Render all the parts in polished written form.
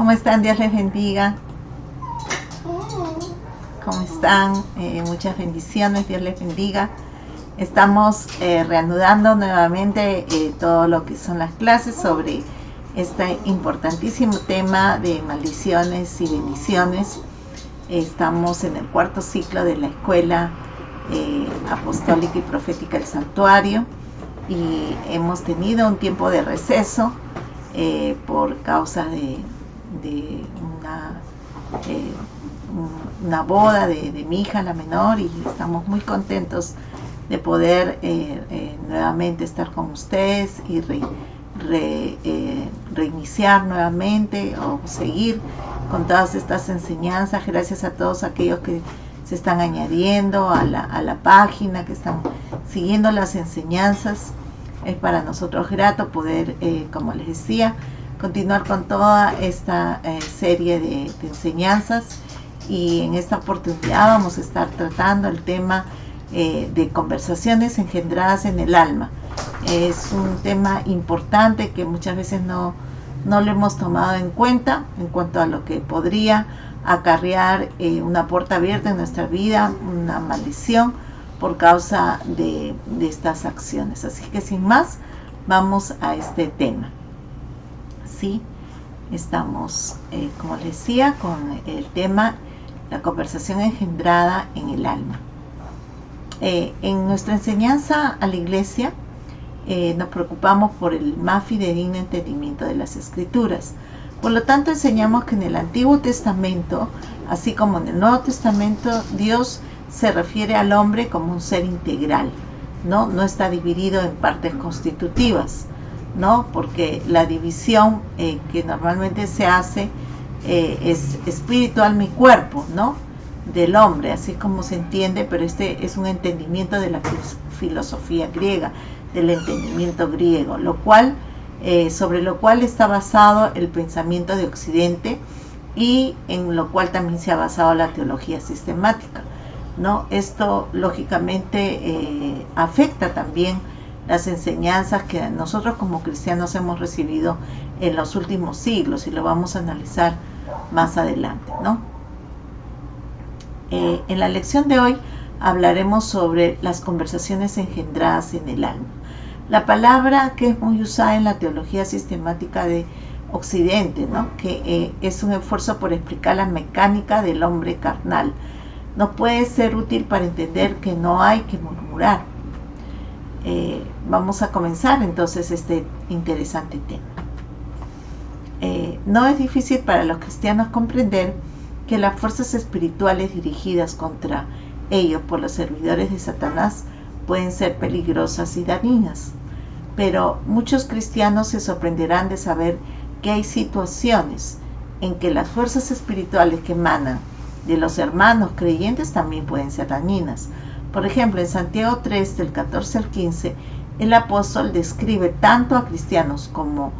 ¿Cómo están? Dios les bendiga. ¿Cómo están? Muchas bendiciones, Dios les bendiga. Estamos reanudando nuevamente todo lo que son las clases sobre este importantísimo tema de maldiciones y bendiciones. Estamos en el cuarto ciclo de la Escuela Apostólica y Profética del Santuario y hemos tenido un tiempo de receso por causa de una boda de mi hija, la menor, y estamos muy contentos de poder nuevamente estar con ustedes y reiniciar nuevamente o seguir con todas estas enseñanzas. Gracias a todos aquellos que se están añadiendo a la página, que están siguiendo las enseñanzas. Es para nosotros grato poder, como les decía, continuar con toda esta serie de enseñanzas, y en esta oportunidad vamos a estar tratando el tema de conversaciones engendradas en el alma. Es un tema importante que muchas veces no lo hemos tomado en cuenta en cuanto a lo que podría acarrear una puerta abierta en nuestra vida, una maldición por causa de estas acciones. Así que sin más, vamos a este tema. Sí, estamos, como les decía, con el tema la conversación engendrada en el alma. En nuestra enseñanza a la iglesia nos preocupamos por el más fidedigno entendimiento de las Escrituras. Por lo tanto, enseñamos que en el Antiguo Testamento, así como en el Nuevo Testamento, Dios se refiere al hombre como un ser integral, no está dividido en partes constitutivas, ¿no? Porque la división que normalmente se hace es espíritu, alma y cuerpo, ¿no? Del hombre, así como se entiende, pero este es un entendimiento de la filosofía griega, del entendimiento griego, sobre lo cual está basado el pensamiento de Occidente y en lo cual también se ha basado la teología sistemática, ¿no? Esto lógicamente afecta también las enseñanzas que nosotros como cristianos hemos recibido en los últimos siglos, y lo vamos a analizar más adelante, ¿no? En la lección de hoy hablaremos sobre las conversaciones engendradas en el alma. La palabra que es muy usada en la teología sistemática de Occidente, ¿no? Que es un esfuerzo por explicar la mecánica del hombre carnal. Nos puede ser útil para entender que no hay que murmurar. Vamos a comenzar entonces este interesante tema. No es difícil para los cristianos comprender que las fuerzas espirituales dirigidas contra ellos por los servidores de Satanás pueden ser peligrosas y dañinas, pero muchos cristianos se sorprenderán de saber que hay situaciones en que las fuerzas espirituales que emanan de los hermanos creyentes también pueden ser dañinas. Por ejemplo, en Santiago 3, del 14 al 15, el apóstol describe tanto a cristianos como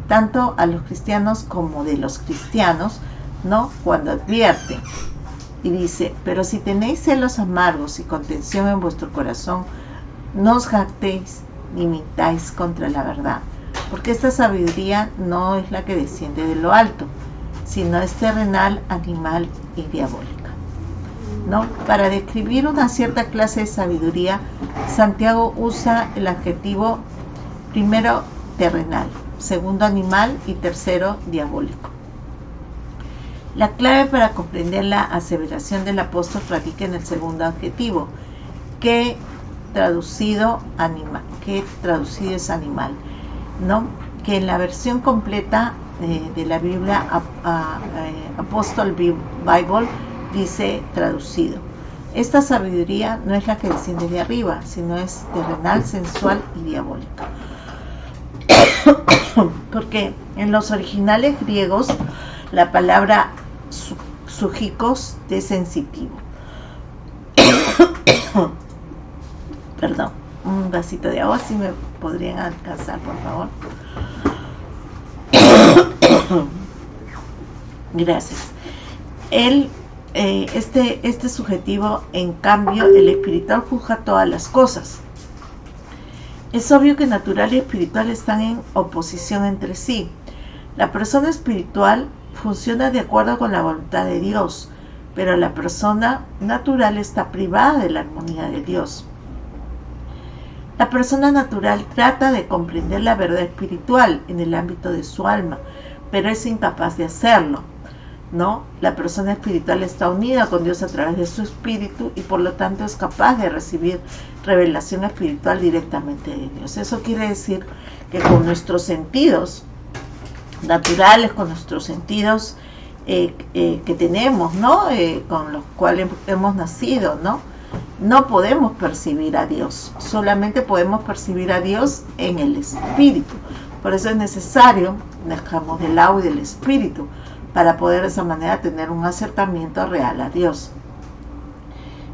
tanto a los cristianos como de los cristianos, ¿no? Cuando advierte y dice: pero si tenéis celos amargos y contención en vuestro corazón, no os jactéis ni mintáis contra la verdad, porque esta sabiduría no es la que desciende de lo alto, sino es terrenal, animal y diabólica, ¿no? Para describir una cierta clase de sabiduría, Santiago usa el adjetivo primero terrenal, segundo animal y tercero diabólico. La clave para comprender la aseveración del apóstol radica en el segundo adjetivo, que traducido es animal, ¿no? Que en la versión completa de la Biblia Apostle Bible dice traducido: esta sabiduría no es la que desciende de arriba, sino es terrenal, sensual y diabólica. Porque en los originales griegos la palabra sujikos es sensitivo. Perdón, un vasito de agua, si me podrían alcanzar, por favor. Gracias. Este subjetivo, en cambio, el espiritual juzga todas las cosas. Es obvio que natural y espiritual están en oposición entre sí. La persona espiritual funciona de acuerdo con la voluntad de Dios, pero la persona natural está privada de la armonía de Dios. La persona natural trata de comprender la verdad espiritual en el ámbito de su alma, pero es incapaz de hacerlo, ¿no? La persona espiritual está unida con Dios a través de su espíritu y por lo tanto es capaz de recibir revelación espiritual directamente de Dios. Eso quiere decir que con nuestros sentidos naturales, con nuestros sentidos que tenemos, ¿no? Con los cuales hemos nacido, no podemos percibir a Dios, solamente podemos percibir a Dios en el espíritu. Por eso es necesario dejamos del agua y del espíritu para poder de esa manera tener un acercamiento real a Dios.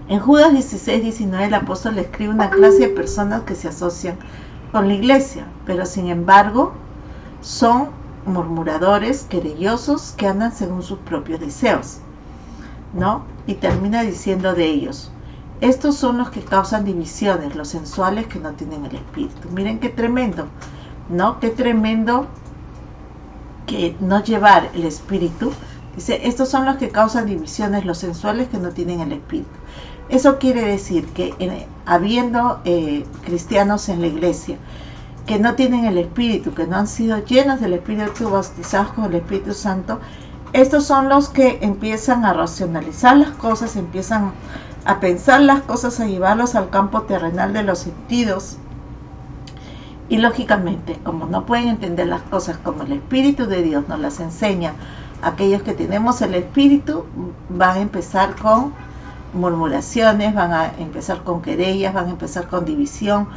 En Judas 16:19 el apóstol escribe una clase de personas que se asocian con la iglesia, pero sin embargo son murmuradores, querellosos, que andan según sus propios deseos, ¿no? Y termina diciendo de ellos: estos son los que causan divisiones, los sensuales que no tienen el espíritu. Miren qué tremendo, ¿no? Qué tremendo que no llevar el espíritu. Dice, estos son los que causan divisiones, los sensuales que no tienen el espíritu. Eso quiere decir que habiendo cristianos en la iglesia que no tienen el espíritu, que no han sido llenos del espíritu, bautizados con el Espíritu Santo, estos son los que empiezan a racionalizar las cosas, empiezan a pensar las cosas, a llevarlos al campo terrenal de los sentidos. Y lógicamente, como no pueden entender las cosas como el Espíritu de Dios nos las enseña, aquellos que tenemos el Espíritu van a empezar con murmuraciones, van a empezar con querellas, van a empezar con división,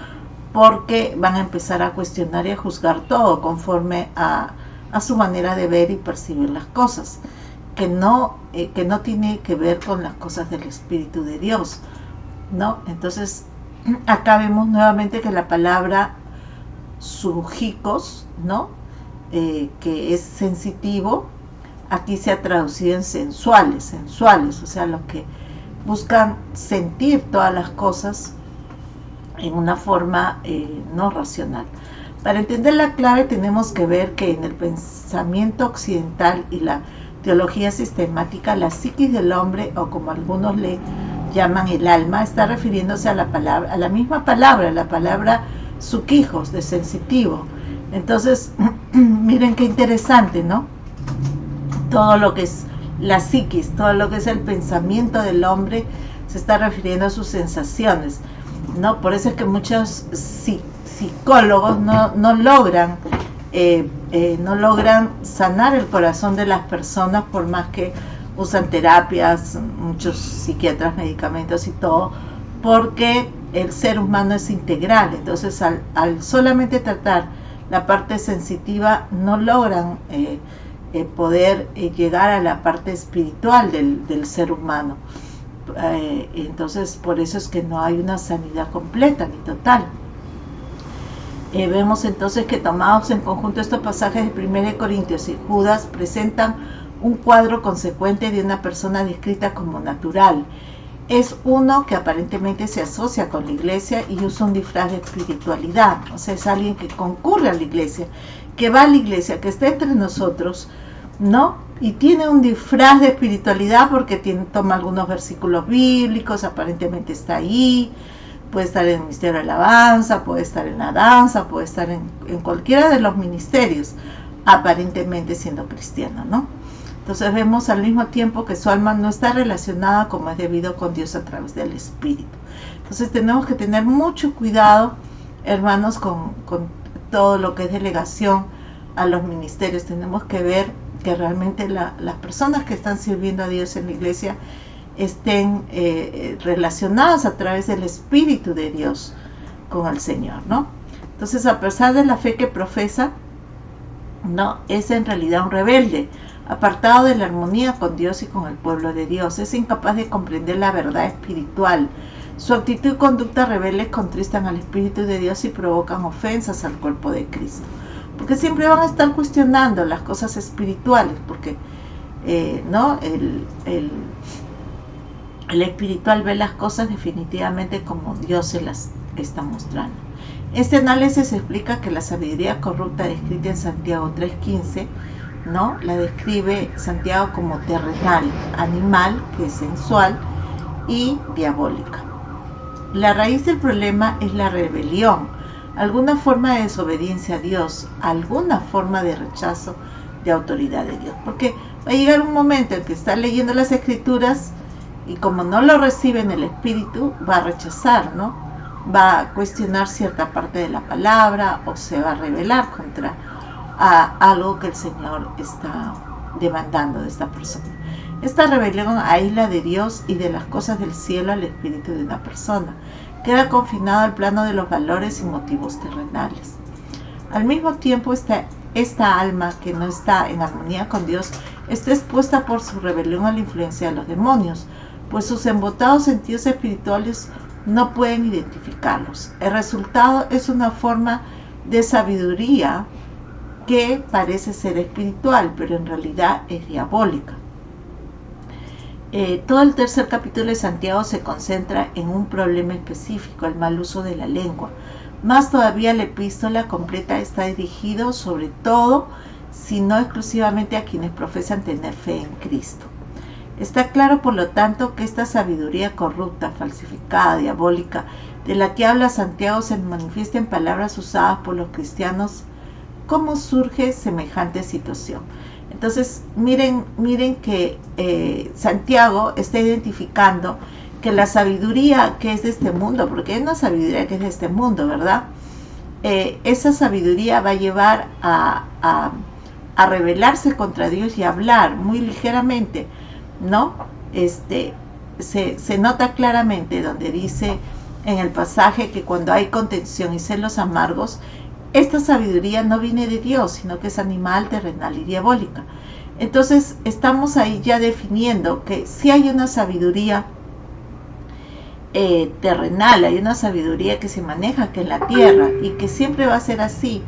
porque van a empezar a cuestionar y a juzgar todo conforme a su manera de ver y percibir las cosas, que no tiene que ver con las cosas del Espíritu de Dios, ¿no? Entonces, acá vemos nuevamente que la palabra sujicos, ¿no? Que es sensitivo, aquí se ha traducido en sensuales, o sea, los que buscan sentir todas las cosas en una forma no racional. Para entender la clave tenemos que ver que en el pensamiento occidental y la teología sistemática, la psiquis del hombre, o como algunos le llaman el alma, está refiriéndose a la misma palabra, la palabra suquijos, de sensitivo. Entonces, miren qué interesante, ¿no? Todo lo que es la psiquis, todo lo que es el pensamiento del hombre, se está refiriendo a sus sensaciones, ¿no? Por eso es que muchos psicólogos no logran sanar el corazón de las personas, por más que usan terapias, muchos psiquiatras, medicamentos y todo, porque el ser humano es integral. Entonces al solamente tratar la parte sensitiva no logran poder llegar a la parte espiritual del ser humano. Entonces por eso es que no hay una sanidad completa ni total. Vemos entonces que tomados en conjunto estos pasajes de 1 Corintios y Judas presentan un cuadro consecuente de una persona descrita como natural. Es uno que aparentemente se asocia con la iglesia y usa un disfraz de espiritualidad. O sea, es alguien que concurre a la iglesia, que va a la iglesia, que está entre nosotros, ¿no? Y tiene un disfraz de espiritualidad porque toma algunos versículos bíblicos, aparentemente está ahí, puede estar en el ministerio de alabanza, puede estar en la danza, puede estar en cualquiera de los ministerios, aparentemente siendo cristiano, ¿no? Entonces vemos al mismo tiempo que su alma no está relacionada como es debido con Dios a través del Espíritu. Entonces tenemos que tener mucho cuidado, hermanos, con todo lo que es delegación a los ministerios. Tenemos que ver que realmente las personas que están sirviendo a Dios en la iglesia estén relacionadas a través del Espíritu de Dios con el Señor, ¿no? Entonces, a pesar de la fe que profesa, no es en realidad un rebelde, apartado de la armonía con Dios y con el pueblo de Dios. Es incapaz de comprender la verdad espiritual. Su actitud y conducta rebeldes contristan al Espíritu de Dios y provocan ofensas al cuerpo de Cristo. Porque siempre van a estar cuestionando las cosas espirituales, porque ¿no? El espiritual ve las cosas definitivamente como Dios se las está mostrando. Este análisis explica que la sabiduría corrupta descrita en Santiago 3:15 ¿no? La describe Santiago como terrenal, animal, que es sensual, y diabólica. La raíz del problema es la rebelión, alguna forma de desobediencia a Dios, alguna forma de rechazo de autoridad de Dios. Porque va a llegar un momento en que está leyendo las Escrituras y como no lo recibe en el Espíritu, va a rechazar, ¿no? Va a cuestionar cierta parte de la palabra o se va a rebelar contra algo que el Señor está demandando de esta persona. Esta rebelión aísla de Dios y de las cosas del cielo al espíritu de una persona. Queda confinado al plano de los valores y motivos terrenales. Al mismo tiempo, esta alma que no está en armonía con Dios está expuesta por su rebelión a la influencia de los demonios, pues sus embotados sentidos espirituales no pueden identificarlos. El resultado es una forma de sabiduría que parece ser espiritual, pero en realidad es diabólica. Todo el tercer capítulo de Santiago se concentra en un problema específico, el mal uso de la lengua. Más todavía, la epístola completa está dirigido sobre todo, si no exclusivamente, a quienes profesan tener fe en Cristo. Está claro, por lo tanto, que esta sabiduría corrupta, falsificada, diabólica, de la que habla Santiago, se manifiesta en palabras usadas por los cristianos. ¿Cómo surge semejante situación? Entonces, miren que Santiago está identificando que la sabiduría que es de este mundo, porque hay una sabiduría que es de este mundo, ¿verdad? Esa sabiduría va a llevar a rebelarse contra Dios y a hablar muy ligeramente, ¿no? Se nota claramente donde dice en el pasaje que cuando hay contención y celos amargos, esta sabiduría no viene de Dios, sino que es animal, terrenal y diabólica. Entonces estamos ahí ya definiendo que si hay una sabiduría terrenal, hay una sabiduría que se maneja aquí en la tierra y que siempre va a ser así,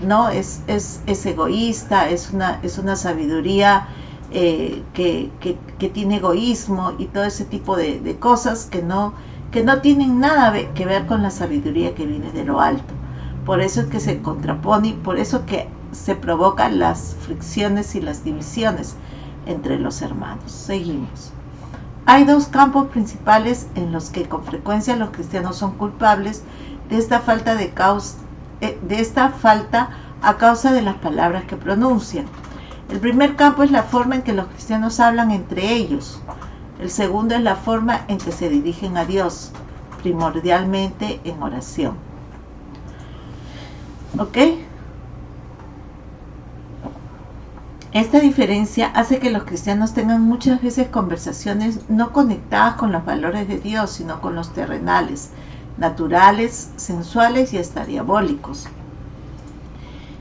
¿no? Es egoísta, es una sabiduría que tiene egoísmo y todo ese tipo de cosas que no tienen nada que ver con la sabiduría que viene de lo alto. Por eso es que se contrapone y por eso que se provocan las fricciones y las divisiones entre los hermanos. Seguimos. Hay dos campos principales en los que con frecuencia los cristianos son culpables de esta falta a causa de las palabras que pronuncian. El primer campo es la forma en que los cristianos hablan entre ellos. El segundo es la forma en que se dirigen a Dios, primordialmente en oración. ¿Ok? Esta diferencia hace que los cristianos tengan muchas veces conversaciones no conectadas con los valores de Dios, sino con los terrenales, naturales, sensuales y hasta diabólicos.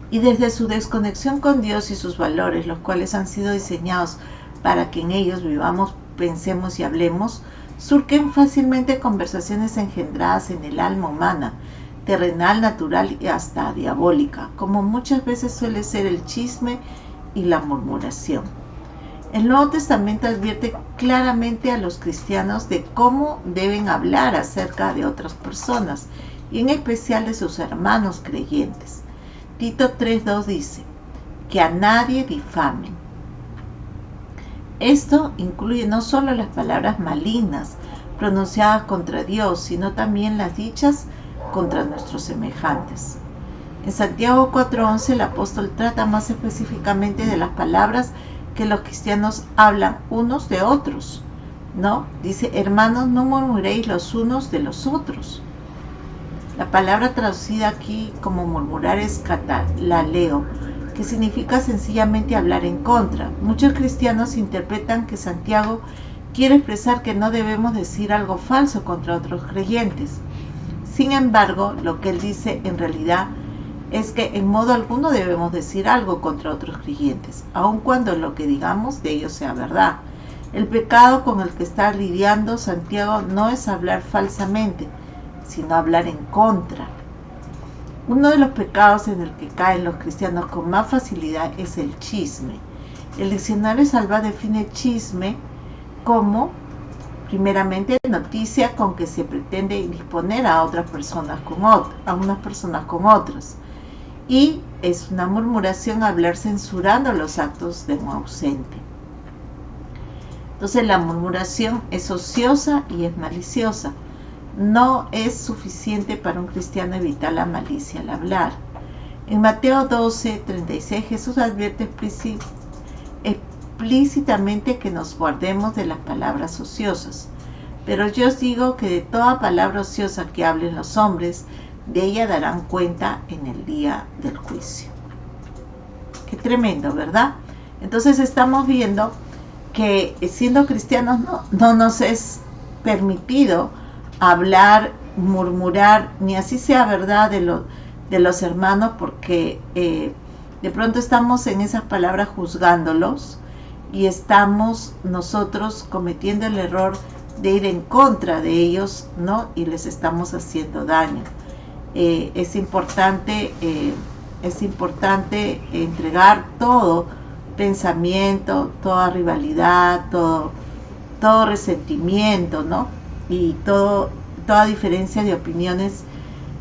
Y desde su desconexión con Dios y sus valores, los cuales han sido diseñados para que en ellos vivamos, pensemos y hablemos, surgen fácilmente conversaciones engendradas en el alma humana, terrenal, natural y hasta diabólica, como muchas veces suele ser el chisme y la murmuración. El Nuevo Testamento advierte claramente a los cristianos de cómo deben hablar acerca de otras personas y en especial de sus hermanos creyentes. Tito 3:2 dice que a nadie difamen. Esto incluye no solo las palabras malignas pronunciadas contra Dios, sino también las dichas contra nuestros semejantes. En Santiago 4:11 el apóstol trata más específicamente de las palabras que los cristianos hablan unos de otros, ¿no? Dice, hermanos, no murmuréis los unos de los otros. La palabra traducida aquí como murmurar es catalaleo, que significa sencillamente hablar en contra. Muchos cristianos interpretan que Santiago quiere expresar que no debemos decir algo falso contra otros creyentes. Sin embargo, lo que él dice en realidad es que en modo alguno debemos decir algo contra otros creyentes, aun cuando lo que digamos de ellos sea verdad. El pecado con el que está lidiando Santiago no es hablar falsamente, sino hablar en contra. Uno de los pecados en el que caen los cristianos con más facilidad es el chisme. El diccionario Salva define chisme como, primeramente, noticia con que se pretende disponer a otras personas con unas personas con otras. Y es una murmuración hablar censurando los actos de un ausente. Entonces la murmuración es ociosa y es maliciosa. No es suficiente para un cristiano evitar la malicia al hablar. En Mateo 12:36 Jesús advierte explícitamente que nos guardemos de las palabras ociosas. Pero yo os digo que de toda palabra ociosa que hablen los hombres, de ella darán cuenta en el día del juicio. Qué tremendo, ¿verdad? Entonces estamos viendo que siendo cristianos no nos es permitido hablar, murmurar, ni así sea verdad de los hermanos, porque de pronto estamos en esas palabras juzgándolos y estamos nosotros cometiendo el error de ir en contra de ellos, ¿no? Y les estamos haciendo daño. Es importante entregar todo pensamiento, toda rivalidad, todo resentimiento, ¿no? Y toda diferencia de opiniones.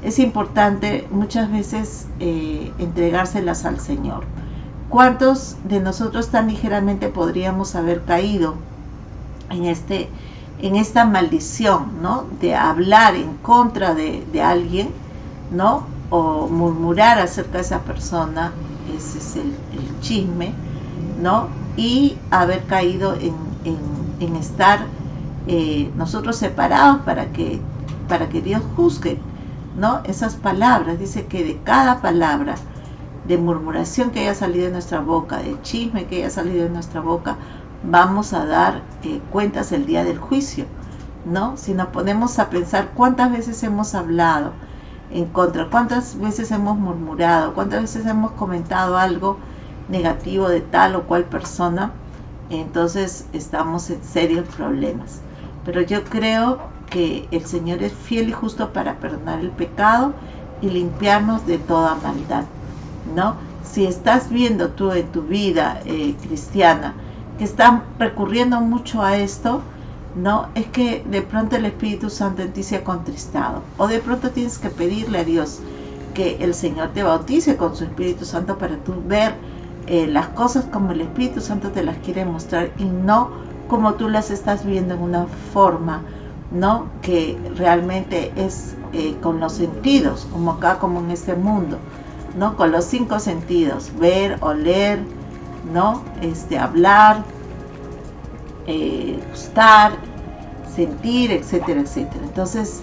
Es importante muchas veces entregárselas al Señor. ¿Cuántos de nosotros tan ligeramente podríamos haber caído en esta maldición, ¿no? De hablar en contra de alguien, ¿no? O murmurar acerca de esa persona, ese es el chisme, ¿no? Y haber caído en estar nosotros separados para que Dios juzgue, ¿no? Esas palabras, dice que de cada palabra de murmuración que haya salido de nuestra boca, de chisme que haya salido de nuestra boca, vamos a dar cuentas el día del juicio, ¿no? Si nos ponemos a pensar cuántas veces hemos hablado en contra, cuántas veces hemos murmurado, cuántas veces hemos comentado algo negativo de tal o cual persona, entonces estamos en serios problemas. Pero yo creo que el Señor es fiel y justo para perdonar el pecado y limpiarnos de toda maldad, ¿no? Si estás viendo tú en tu vida cristiana que están recurriendo mucho a esto, no, es que de pronto el Espíritu Santo en ti se ha contristado, o de pronto tienes que pedirle a Dios que el Señor te bautice con su Espíritu Santo para tú ver las cosas como el Espíritu Santo te las quiere mostrar y no como tú las estás viendo en una forma, ¿no? Que realmente es con los sentidos, como acá, como en este mundo, ¿no? Con los 5 sentidos, ver, oler, ¿no? Hablar, gustar, sentir, etcétera, etcétera. Entonces,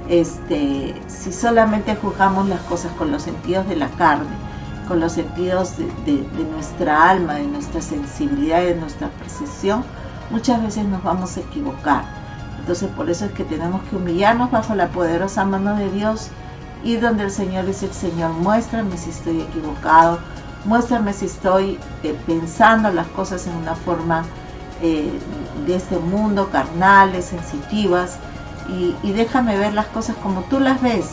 si solamente juzgamos las cosas con los sentidos de la carne, con los sentidos de nuestra alma, de nuestra sensibilidad y de nuestra percepción, muchas veces nos vamos a equivocar. Entonces, por eso es que tenemos que humillarnos bajo la poderosa mano de Dios, ir donde el Señor es el Señor. Muéstrame si estoy equivocado, muéstrame si estoy pensando las cosas en una forma de este mundo, carnales, sensitivas, y déjame ver las cosas como tú las ves.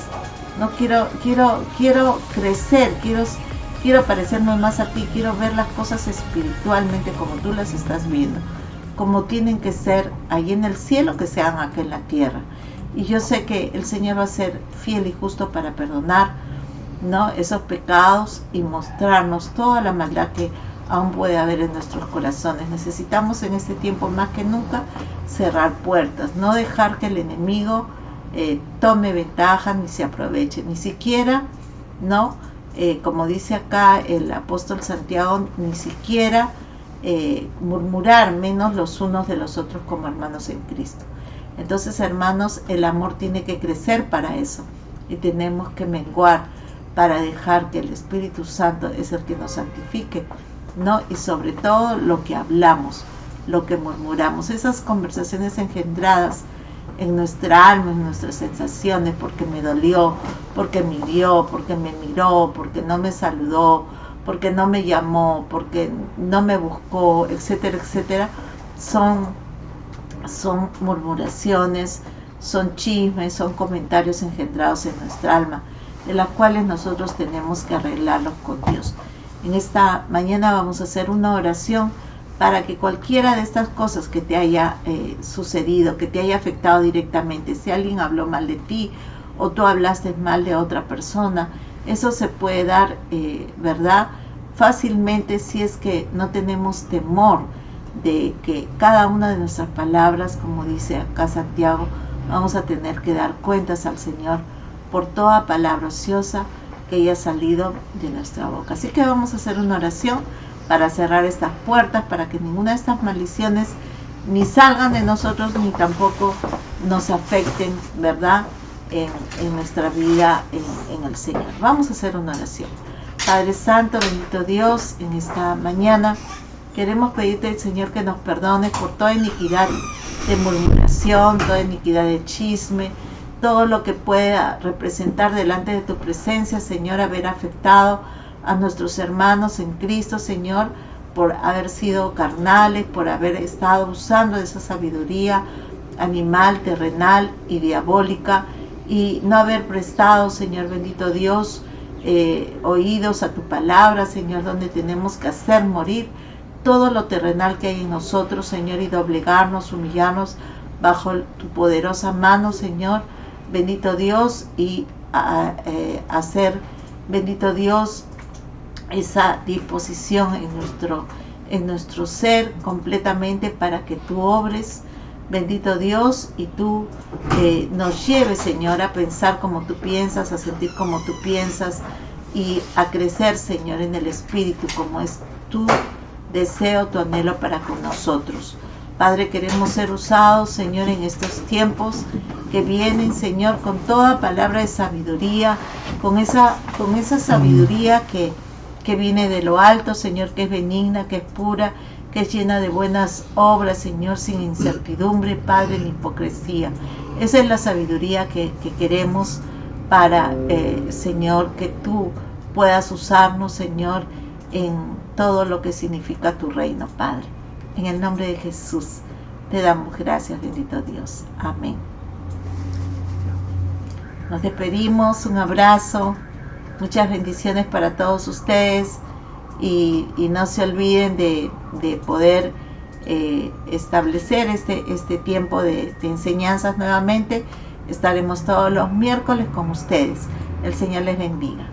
No quiero crecer, quiero parecerme más a ti, quiero ver las cosas espiritualmente como tú las estás viendo, como tienen que ser ahí en el cielo, que sean acá en la tierra. Y yo sé que el Señor va a ser fiel y justo para perdonar, ¿no? Esos pecados y mostrarnos toda la maldad que aún puede haber en nuestros corazones. Necesitamos en este tiempo más que nunca cerrar puertas, no dejar que el enemigo tome ventaja ni se aproveche, ni siquiera, ¿no? Como dice acá el apóstol Santiago, ni siquiera murmurar, menos los unos de los otros como hermanos en Cristo. Entonces, hermanos, el amor tiene que crecer para eso y tenemos que menguar para dejar que el Espíritu Santo es el que nos santifique, ¿no? Y sobre todo lo que hablamos, lo que murmuramos, esas conversaciones engendradas en nuestra alma, en nuestras sensaciones, porque me dolió, porque me hirió, porque me miró, porque no me saludó, porque no me llamó, porque no me buscó, etcétera, etcétera, son murmuraciones, son chismes, son comentarios engendrados en nuestra alma, de las cuales nosotros tenemos que arreglarlos con Dios. En esta mañana vamos a hacer una oración para que cualquiera de estas cosas que te haya sucedido, que te haya afectado directamente, si alguien habló mal de ti o tú hablaste mal de otra persona. Eso se puede dar, ¿verdad?, fácilmente si es que no tenemos temor de que cada una de nuestras palabras, como dice acá Santiago, vamos a tener que dar cuentas al Señor por toda palabra ociosa que haya salido de nuestra boca. Así que vamos a hacer una oración para cerrar estas puertas, para que ninguna de estas maldiciones ni salgan de nosotros, ni tampoco nos afecten, ¿verdad?, en nuestra vida en el Señor. Vamos a hacer una oración. Padre Santo, bendito Dios, en esta mañana queremos pedirte al Señor que nos perdone por toda iniquidad de murmuración, toda iniquidad de chisme, todo lo que pueda representar delante de tu presencia, Señor, haber afectado a nuestros hermanos en Cristo, Señor, por haber sido carnales, por haber estado usando esa sabiduría animal, terrenal y diabólica, y no haber prestado, Señor bendito Dios, oídos a tu palabra, Señor, donde tenemos que hacer morir todo lo terrenal que hay en nosotros, Señor, y doblegarnos, humillarnos bajo tu poderosa mano, Señor, bendito Dios, y hacer, bendito Dios, esa disposición en nuestro ser completamente para que tú obres, bendito Dios, y tú nos lleves, Señor, a pensar como tú piensas, a sentir como tú piensas y a crecer, Señor, en el Espíritu, como es tu deseo, tu anhelo para con nosotros. Padre, queremos ser usados, Señor, en estos tiempos que vienen, Señor, con toda palabra de sabiduría, con esa sabiduría que viene de lo alto, Señor, que es benigna, que es pura, que es llena de buenas obras, Señor, sin incertidumbre, Padre, ni hipocresía. Esa es la sabiduría que queremos para, Señor, que tú puedas usarnos, Señor, en todo lo que significa tu reino, Padre. En el nombre de Jesús te damos gracias, bendito Dios. Amén. Nos despedimos, un abrazo, muchas bendiciones para todos ustedes. Y no se olviden de poder establecer este tiempo de enseñanzas nuevamente. Estaremos todos los miércoles con ustedes. El Señor les bendiga.